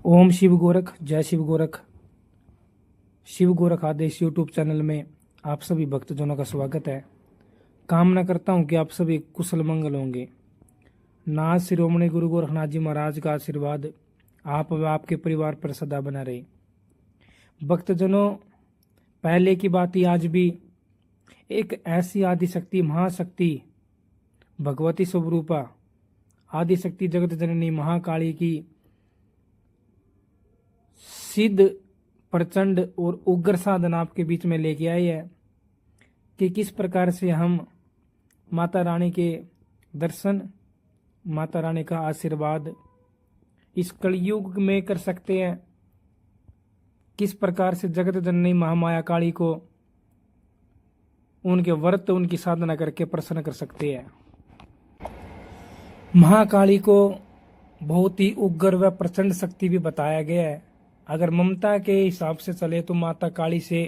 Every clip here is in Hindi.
ओम शिव गोरख, जय शिव गोरख। शिव गोरख आदेश यूट्यूब चैनल में आप सभी भक्तजनों का स्वागत है। कामना करता हूं कि आप सभी कुशल मंगल होंगे। नाथ शिरोमणि गुरु गोरखनाथ जी महाराज का आशीर्वाद आप व आपके परिवार पर सदा बना रहे। भक्तजनों, पहले की बात ही आज भी एक ऐसी आदिशक्ति, महाशक्ति, भगवती स्वरूपा आदिशक्ति जगत जननी महाकाली की सिद्ध, प्रचंड और उग्र साधन आपके बीच में लेके आई है कि किस प्रकार से हम माता रानी के दर्शन, माता रानी का आशीर्वाद इस कलयुग में कर सकते हैं। किस प्रकार से जगत जननी महामाया काली को उनके व्रत, उनकी साधना करके प्रसन्न कर सकते हैं। महाकाली को बहुत ही उग्र व प्रचंड शक्ति भी बताया गया है। अगर ममता के हिसाब से चले तो माता काली से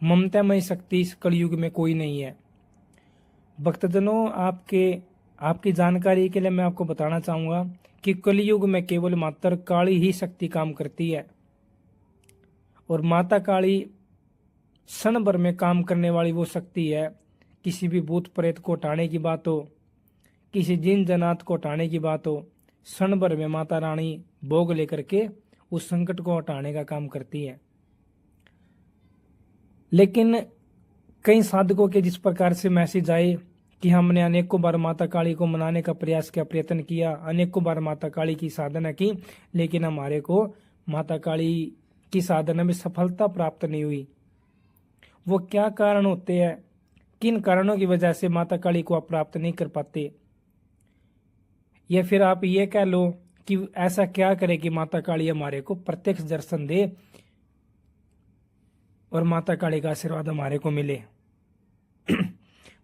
ममतामय शक्ति इस कलयुग में कोई नहीं है। भक्तजनों, आपकी जानकारी के लिए मैं आपको बताना चाहूंगा कि कलयुग में केवल मात्र काली ही शक्ति काम करती है और माता काली क्षण भर में काम करने वाली वो शक्ति है। किसी भी भूत प्रेत को हटाने की बात हो, किसी जिन जनात को हटाने की बात हो, क्षण भर में माता रानी भोग लेकर के उस संकट को हटाने का काम करती है। लेकिन कई साधकों के जिस प्रकार से मैसेज आए कि हमने अनेकों बार माता काली को मनाने का प्रयास किया, प्रयत्न किया, अनेकों बार माता काली की साधना की, लेकिन हमारे को माता काली की साधना में सफलता प्राप्त नहीं हुई। वो क्या कारण होते हैं, किन कारणों की वजह से माता काली को आप प्राप्त नहीं कर पाते, या फिर आप ये कह लो कि ऐसा क्या करे कि माता काली हमारे को प्रत्यक्ष दर्शन दे और माता काली का आशीर्वाद हमारे को मिले।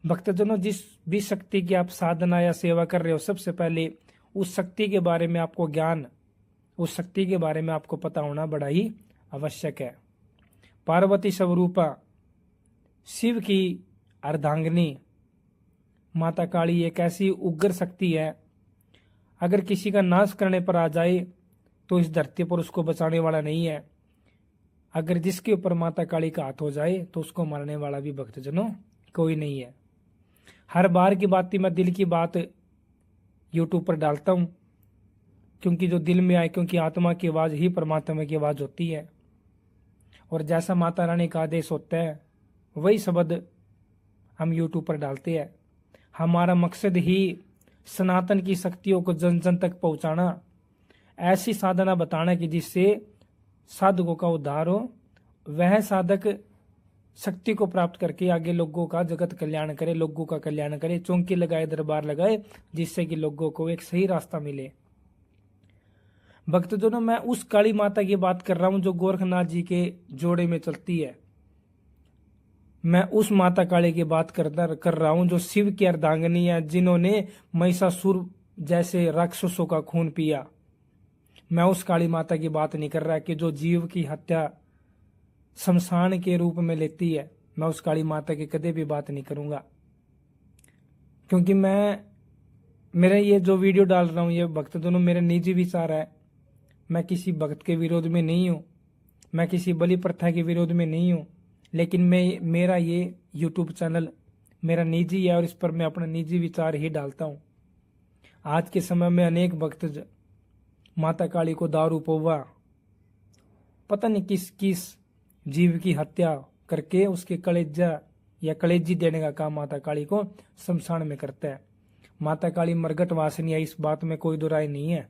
भक्तजनों, जिस भी शक्ति की आप साधना या सेवा कर रहे हो, सबसे पहले उस शक्ति के बारे में आपको ज्ञान, उस शक्ति के बारे में आपको पता होना बड़ा ही आवश्यक है। पार्वती स्वरूपा, शिव की अर्धांगिनी माता काली एक ऐसी उग्र शक्ति है, अगर किसी का नाश करने पर आ जाए तो इस धरती पर उसको बचाने वाला नहीं है। अगर जिसके ऊपर माता काली का हाथ हो जाए तो उसको मारने वाला भी भक्तजनों कोई नहीं है। हर बार की बात मैं दिल की बात यूट्यूब पर डालता हूँ, क्योंकि जो दिल में आए, क्योंकि आत्मा की आवाज़ ही परमात्मा की आवाज़ होती है और जैसा माता रानी का आदेश होता है वही शब्द हम यूट्यूब पर डालते हैं। हमारा मकसद ही सनातन की शक्तियों को जन जन तक पहुंचाना, ऐसी साधना बताना कि जिससे साधकों का उद्धार हो, वह साधक शक्ति को प्राप्त करके आगे लोगों का जगत कल्याण करे, लोगों का कल्याण करे, चौकी लगाए, दरबार लगाए, जिससे कि लोगों को एक सही रास्ता मिले। भक्तजनों, मैं उस काली माता की बात कर रहा हूं जो गोरखनाथ जी के जोड़े में चलती है। मैं उस माता काली की बात कर रहा हूं जो शिव की अर्धांगिनी है, जिन्होंने महिषासुर जैसे राक्षसों का खून पिया। मैं उस काली माता की बात नहीं कर रहा कि जो जीव की हत्या शमशान के रूप में लेती है। मैं उस काली माता की कदे भी बात नहीं करूंगा, क्योंकि मेरे ये जो वीडियो डाल रहा हूं ये भक्त दोनों मेरे निजी विचार है। मैं किसी भक्त के विरोध में नहीं हूं, मैं किसी बलि प्रथा के विरोध में नहीं हूं, लेकिन मेरा ये यूट्यूब चैनल मेरा निजी है और इस पर मैं अपना निजी विचार ही डालता हूँ। आज के समय में अनेक भक्त माता काली को दारू पौवा, पता नहीं किस किस जीव की हत्या करके उसके कलेजा या कलेजी देने का काम माता काली को शमशान में करता है। माता काली मरगट वासनी है, इस बात में कोई दो राय नहीं है,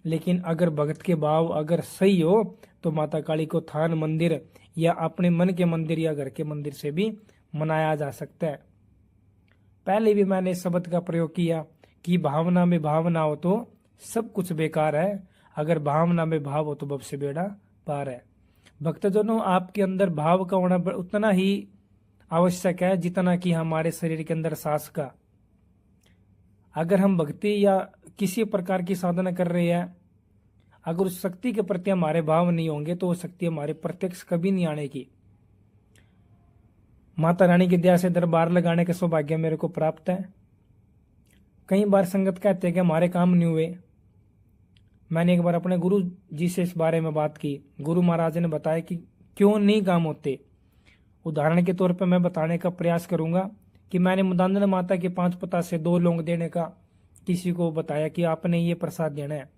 लेकिन अगर भगत के भाव अगर सही हो तो माता काली को थान मंदिर या अपने मन के मंदिर या घर के मंदिर से भी मनाया जा सकता है। पहले भी मैंने इस शब्द का प्रयोग किया कि भावना में भावना हो तो सब कुछ बेकार है, अगर भावना में भाव हो तो भव से बेड़ा पार है। भक्तजनों, आपके अंदर भाव का होना उतना ही आवश्यक है जितना कि हमारे शरीर के अंदर सांस का। अगर हम भक्ति या किसी प्रकार की साधना कर रहे हैं, अगर उस शक्ति के प्रति हमारे भाव नहीं होंगे तो वो शक्ति हमारे प्रत्यक्ष कभी नहीं आने की। माता रानी की दया से दरबार लगाने का सौभाग्य मेरे को प्राप्त है। कई बार संगत कहते हैं कि हमारे काम नहीं हुए, मैंने एक बार अपने गुरु जी से इस बारे में बात की। गुरु महाराज ने बताया कि क्यों नहीं काम होते। उदाहरण के तौर पर मैं बताने का प्रयास करूंगा कि मैंने मुदांदन माता के 5 पतासे 2 लौंग देने का किसी को बताया कि आपने ये प्रसाद देना है।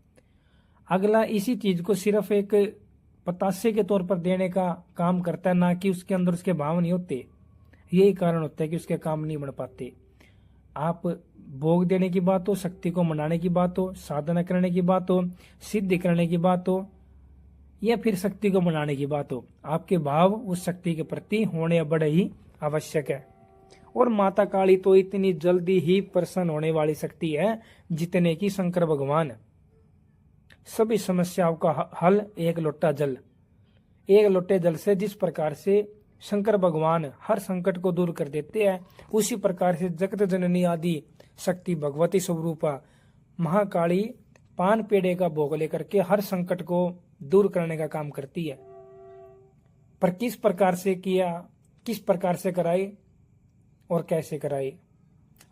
अगला इसी चीज को सिर्फ एक पतासे के तौर पर देने का काम करता है, ना कि उसके अंदर उसके भाव नहीं होते। यही कारण होता है कि उसके काम नहीं बन पाते। आप भोग देने की बात हो, शक्ति को मनाने की बात हो, साधना करने की बात हो, सिद्धि करने की बात हो, या फिर शक्ति को मनाने की बात हो, आपके भाव उस शक्ति के प्रति होने बड़े ही आवश्यक है। और माता काली तो इतनी जल्दी ही प्रसन्न होने वाली शक्ति है जितने की शंकर भगवान। सभी समस्याओं का हल एक लोटा जल। एक लोटे जल से जिस प्रकार से शंकर भगवान हर संकट को दूर कर देते हैं, उसी प्रकार से जगत जननी आदि शक्ति भगवती स्वरूपा महाकाली पान पेड़े का भोग लेकर के हर संकट को दूर करने का काम करती है। पर किस प्रकार से किया, किस प्रकार से कराई और कैसे कराई।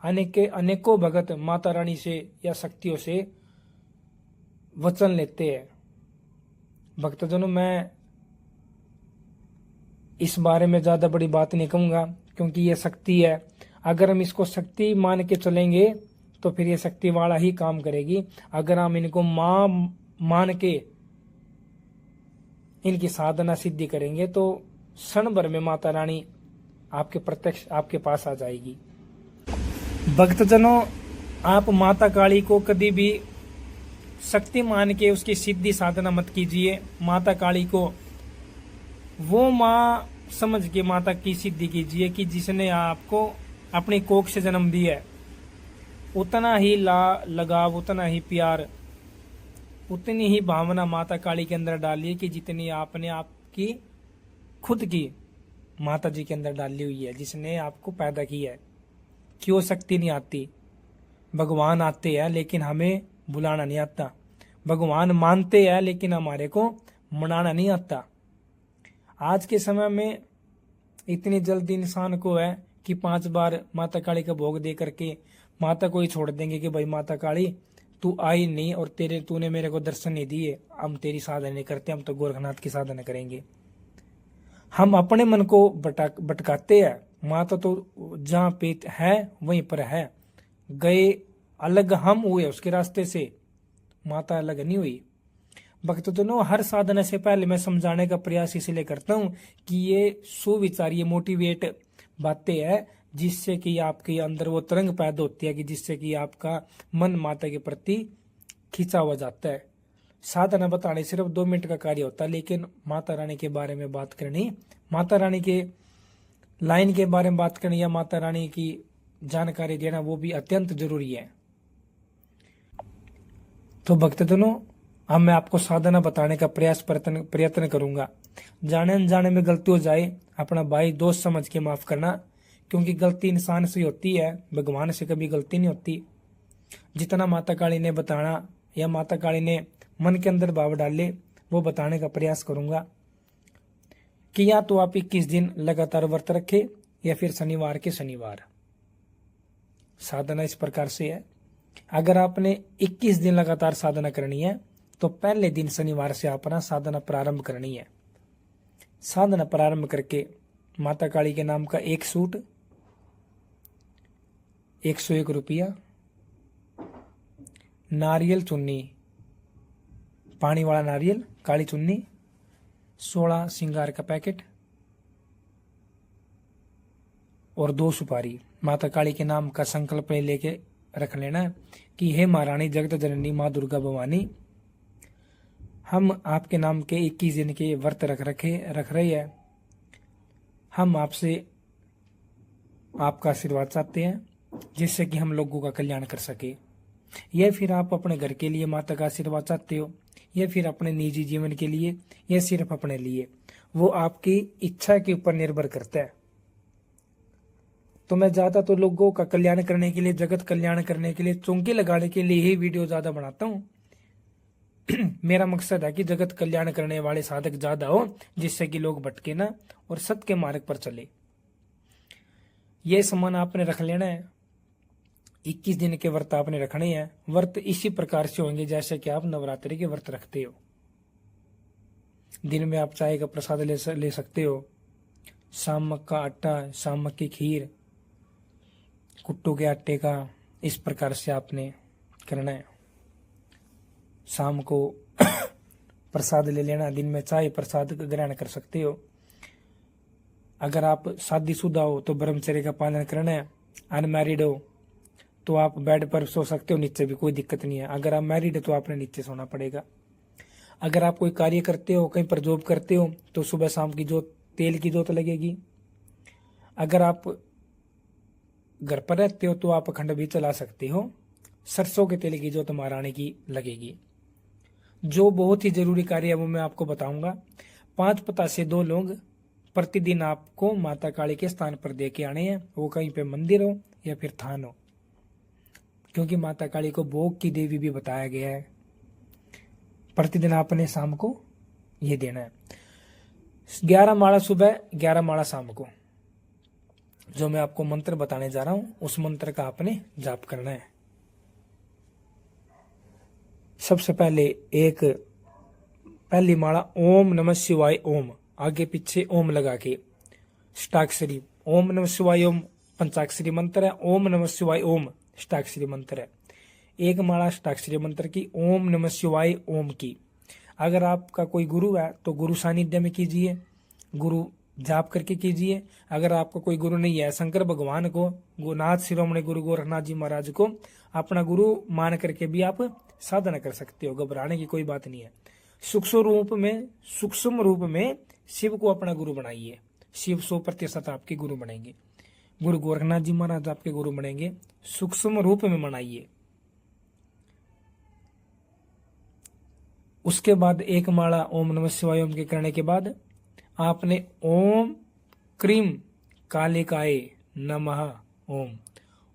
अनेकों भगत माता रानी से या शक्तियों से वचन लेते हैं। भक्तजनों, मैं इस बारे में ज्यादा बड़ी बात नहीं कहूंगा, क्योंकि ये शक्ति है। अगर हम इसको शक्ति मान के चलेंगे तो फिर ये शक्ति वाला ही काम करेगी। अगर हम इनको मां मान के इनकी साधना सिद्धि करेंगे तो क्षण भर में माता रानी आपके प्रत्यक्ष आपके पास आ जाएगी। भक्तजनों, आप माता काली को कभी भी शक्ति मान के उसकी सिद्धि साधना मत कीजिए। माता काली को वो माँ समझ के माता की सिद्धि कीजिए कि जिसने आपको अपनी कोख से जन्म दिया है। उतना ही लगाव, उतना ही प्यार, उतनी ही भावना माता काली के अंदर डालिए कि जितनी आपने आपकी खुद की माता जी के अंदर डाली हुई है, जिसने आपको पैदा किया है। क्यों शक्ति नहीं आती? भगवान आते हैं लेकिन हमें बुलाना नहीं आता। भगवान मानते हैं लेकिन हमारे को मनाना नहीं आता। आज के समय में इतनी जल्दी इंसान को है कि 5 बार माता काली का भोग दे करके माता को ही छोड़ देंगे कि भाई माता काली तू आई नहीं और तूने मेरे को दर्शन नहीं दिए, हम तेरी साधना नहीं करते, हम तो गोरखनाथ की साधना करेंगे। हम अपने मन को भटकाते हैं। माता तो जहाँ पे है वहीं पर है। गए अलग हम हुए उसके रास्ते से, माता अलग नहीं हुई। भक्तजनों, हर साधना से पहले मैं समझाने का प्रयास इसलिए करता हूँ कि ये सुविचार, ये मोटिवेट बातें हैं जिससे कि आपके अंदर वो तरंग पैदा होती है कि जिससे कि आपका मन माता के प्रति खिंचा हुआ जाता है। साधना बताने सिर्फ 2 मिनट का कार्य होता है, लेकिन माता रानी के बारे में बात करनी, माता रानी के लाइन के बारे में बात करनी या माता रानी की जानकारी देना, वो भी अत्यंत जरूरी है। तो भक्तजनों, अब मैं आपको साधना बताने का प्रयत्न करूंगा। जाने अनजाने में गलती हो जाए, अपना भाई दोस्त समझ के माफ करना, क्योंकि गलती इंसान से होती है, भगवान से कभी गलती नहीं होती। जितना माता काली ने बताना या माता काली ने मन के अंदर भाव डाले वो बताने का प्रयास करूंगा कि या तो आप 21 दिन लगातार व्रत रखे या फिर शनिवार के शनिवार। साधना इस प्रकार से है, अगर आपने 21 दिन लगातार साधना करनी है तो पहले दिन शनिवार से अपना साधना प्रारंभ करनी है। साधना प्रारंभ करके माता काली के नाम का 1 सूट, 101 रुपया, नारियल चुन्नी, पानी वाला नारियल, काली चुन्नी, 16 श्रृंगार का पैकेट और 2 सुपारी। माता काली के नाम का संकल्प लेके रख लेना कि हे महारानी जगत जननी माँ दुर्गा भवानी, हम आपके नाम के 21 दिन के व्रत रख रहे हैं। हम आपसे आपका आशीर्वाद चाहते हैं जिससे कि हम लोगों का कल्याण कर सके। या फिर आप अपने घर के लिए माता का आशीर्वाद चाहते हो या फिर अपने निजी जीवन के लिए या सिर्फ अपने लिए, वो आपकी इच्छा के ऊपर निर्भर करता है। तो मैं ज्यादा तो लोगों का कल्याण करने के लिए, जगत कल्याण करने के लिए, चौंकी लगाने के लिए ही वीडियो ज्यादा बनाता हूँ। मेरा मकसद है कि जगत कल्याण करने वाले साधक ज्यादा हो, जिससे कि लोग भटके ना और सत्य के मार्ग पर चले। ये सामान आपने रख लेना है। 21 दिन के व्रत आपने रखने हैं। व्रत इसी प्रकार से होंगे जैसे कि आप नवरात्रि के व्रत रखते हो। दिन में आप चाय का प्रसाद ले सकते हो, सामक का आटा, सामक की खीर, कुट्टू के आटे का, इस प्रकार से आपने करना है। शाम को प्रसाद ले लेना, दिन में चाय प्रसाद ग्रहण कर सकते हो। अगर आप शादीशुदा हो तो ब्रह्मचर्य का पालन करना है। अनमैरिड हो तो आप बेड पर सो सकते हो, नीचे भी कोई दिक्कत नहीं है। अगर आप मैरिड है तो आपने नीचे सोना पड़ेगा। अगर आप कोई कार्य करते हो, कहीं पर जॉब करते हो, तो सुबह शाम की जोत, तेल की जोत लगेगी। अगर आप घर पर रहते हो तो आप अखंड भी चला सकते हो। सरसों के तेल की जोत महारानी की लगेगी। जो बहुत ही जरूरी कार्य है वो मैं आपको बताऊंगा। 5 पता से 2 लोग प्रतिदिन आपको माता काली के स्थान पर दे के आने हैं। वो कहीं पे मंदिर हो या फिर थान हो, क्योंकि माता काली को भोग की देवी भी बताया गया है। प्रतिदिन आपने शाम को ये देना है। 11 माला सुबह, 11 माला शाम को। जो मैं आपको मंत्र बताने जा रहा हूं उस मंत्र का आपने जाप करना है। सबसे पहले पहली माला ओम नमः शिवाय ओम, आगे पीछे ओम लगा के अष्टाक्षरी। ओम नमः शिवाय ओम पंचाक्षरी मंत्र है, ओम नमः शिवाय ओम अष्टाक्षरी मंत्र है। एक माला अष्टाक्षरी मंत्र की, ओम नमः शिवाय ओम की। अगर आपका कोई गुरु है तो गुरु सानिध्य में कीजिए, गुरु जाप करके कीजिए। अगर आपका कोई गुरु नहीं है, शंकर भगवान को, गुरुनाथ शिरोमणि गुरु गोरखनाथ जी महाराज को अपना गुरु मान करके भी आप साधना कर सकते हो। घबराने की कोई बात नहीं है। सूक्ष्म रूप में शिव को अपना गुरु बनाइए। शिव 100% आपके गुरु बनेंगे। गुरु गोरखनाथ जी महाराज आपके गुरु बनेंगे। सूक्ष्म रूप में मनाइए। उसके बाद एक माला ओम नमः शिवाय ओम के करने के बाद आपने ओम क्रीम कालिकाय नमः ओम,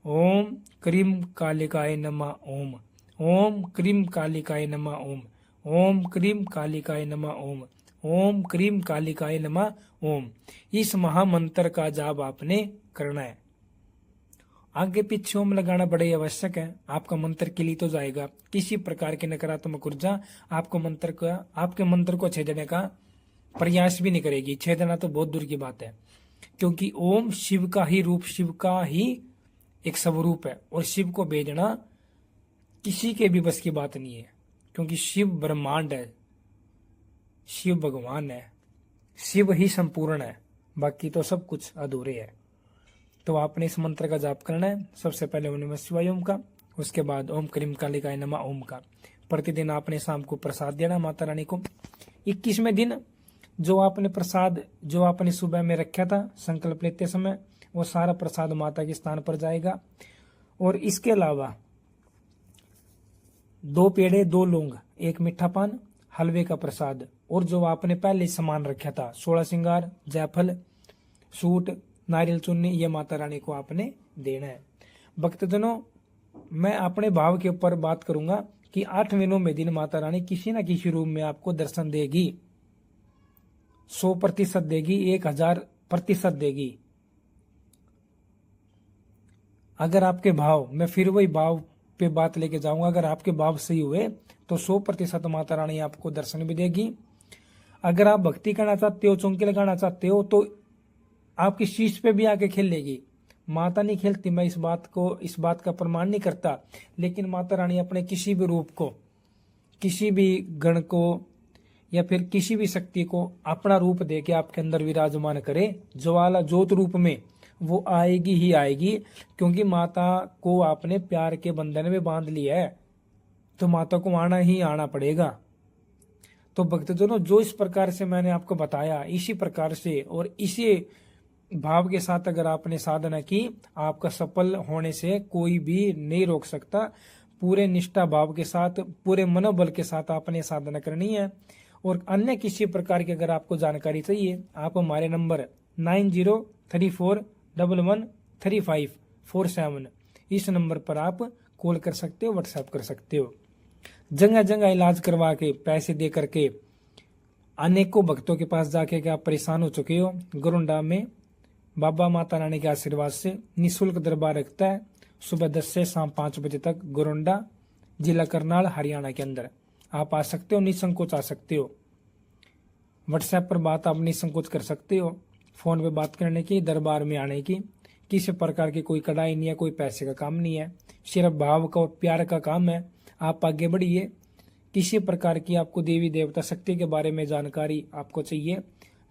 ओम क्रीम कालिकाय नमः ओम, ओम क्रीम कालिकाय नमः ओम, ओम क्रीम कालिकाय नमः ओम, ओम क्रीम कालिकाय नमः ओम, इस महामंत्र का जाप आपने करना है। आगे पीछे ओम लगाना बड़े आवश्यक है। आपका मंत्र क्लियर तो जाएगा। किसी प्रकार की नकारात्मक ऊर्जा आपके मंत्र को छेदने का प्रयास भी नहीं करेगी। छेदना तो बहुत दूर की बात है, क्योंकि ओम शिव का ही रूप, शिव का ही एक स्वरूप है। और शिव को भेजना किसी के भी बस की बात नहीं है, क्योंकि शिव ब्रह्मांड है, शिव भगवान है, शिव ही संपूर्ण है, बाकी तो सब कुछ अधूरे है। तो आपने इस मंत्र का जाप करना है। सबसे पहले ओम नमः शिवाय ओम का, उसके बाद ओम क्रीम कालिकाय नमः ओम का। प्रतिदिन आपने शाम को प्रसाद देना माता रानी को। 21वें दिन जो आपने सुबह में रखा था संकल्प लेते समय, वो सारा प्रसाद माता के स्थान पर जाएगा। और इसके अलावा 2 पेड़े, 2 लौंग, 1 मीठा पान, हलवे का प्रसाद, और जो आपने पहले सामान रखा था 16 श्रृंगार, जायफल, सूट, नारियल चुन्नी, ये माता रानी को आपने देना है। भक्तजनों, मैं अपने भाव के ऊपर बात करूंगा कि 8वें 9वें दिन माता रानी किसी न किसी रूप में आपको दर्शन देगी। 100% देगी, 1000% देगी। अगर आपके भाव, मैं फिर वही भाव पे बात लेके जाऊंगा, अगर आपके भाव सही हुए तो 100% माता रानी आपको दर्शन भी देगी। अगर आप भक्ति करना चाहते हो, चौंकी लगाना चाहते हो, तो आपकी शीश पे भी आके खेल लेगी। माता नहीं खेलती, मैं इस बात का प्रमाण नहीं करता, लेकिन माता रानी अपने किसी भी रूप को, किसी भी गण को या फिर किसी भी शक्ति को अपना रूप दे के आपके अंदर विराजमान करे, ज्वाला ज्योत रूप में, वो आएगी ही आएगी। क्योंकि माता को आपने प्यार के बंधन में बांध लिया है, तो माता को आना ही आना पड़ेगा। तो भक्तजनों, जो इस प्रकार से मैंने आपको बताया, इसी प्रकार से और इसी भाव के साथ अगर आपने साधना की, आपका सफल होने से कोई भी नहीं रोक सकता। पूरे निष्ठा भाव के साथ, पूरे मनोबल के साथ आपने साधना करनी है। और अन्य किसी प्रकार की अगर आपको जानकारी चाहिए, आप हमारे नंबर 9034113547 इस नंबर पर आप कॉल कर सकते हो, व्हाट्सएप कर सकते हो। जगह जगह इलाज करवा के, पैसे दे करके, अनेकों भक्तों के पास जाके के आप परेशान हो चुके हो। गोरंडा में बाबा माता रानी के आशीर्वाद से निःशुल्क दरबार रखता है, सुबह 10 से शाम 5 बजे तक, गोरंडा, जिला करनाल, हरियाणा के अंदर। आप आ सकते हो, निसंकोच आ सकते हो। व्हाट्सएप पर बात आप निसंकोच कर सकते हो, फोन पे बात करने की, दरबार में आने की। किसी प्रकार की कोई कड़ाई नहीं है, कोई पैसे का काम नहीं है, सिर्फ भाव का और प्यार का काम है। आप आगे बढ़िए। किसी प्रकार की आपको देवी देवता शक्ति के बारे में जानकारी आपको चाहिए,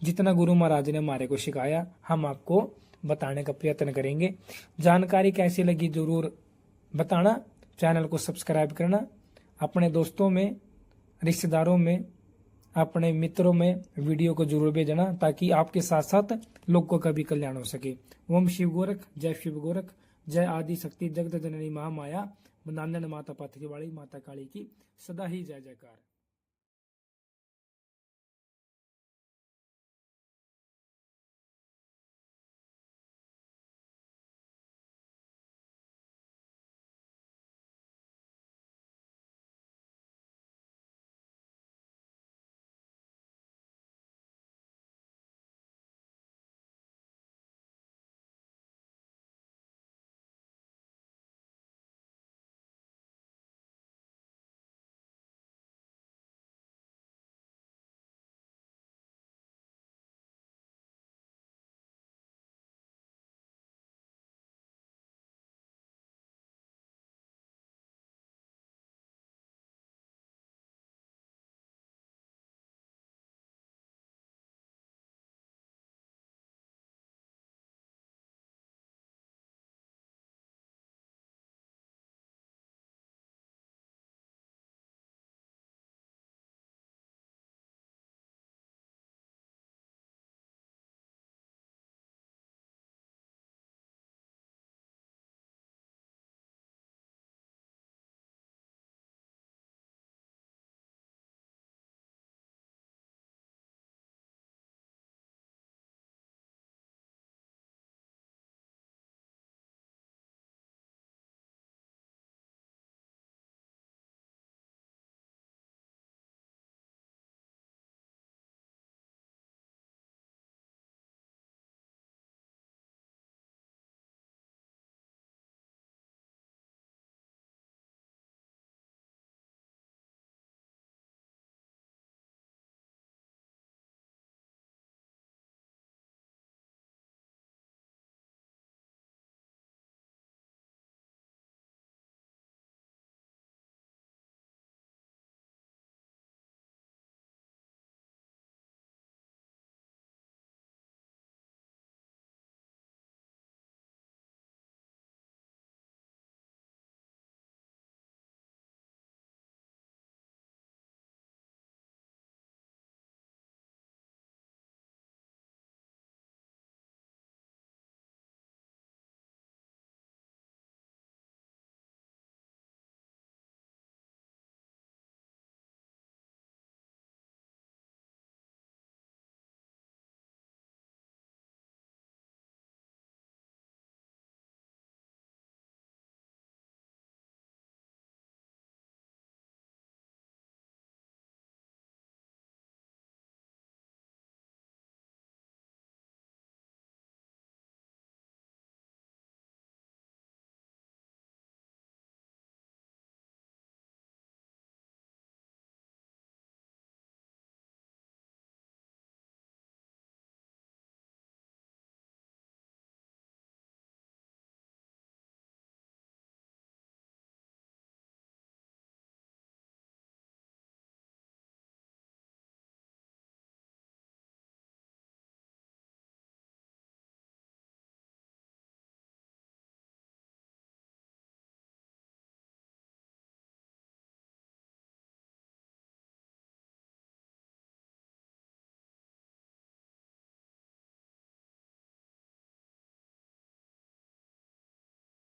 जितना गुरु महाराज ने हमारे को सिखाया हम आपको बताने का प्रयत्न करेंगे। जानकारी कैसी लगी जरूर बताना, चैनल को सब्सक्राइब करना, अपने दोस्तों में, रिश्तेदारों में, अपने मित्रों में वीडियो को जरूर भेजना, ताकि आपके साथ साथ लोग को कभी कल्याण हो सके। ओम शिव गोरख, जय शिव गोरख, जय आदि शक्ति जगत जननी महामाया, नांदन माता पाथकी वाली माता काली की सदा ही जय जयकार।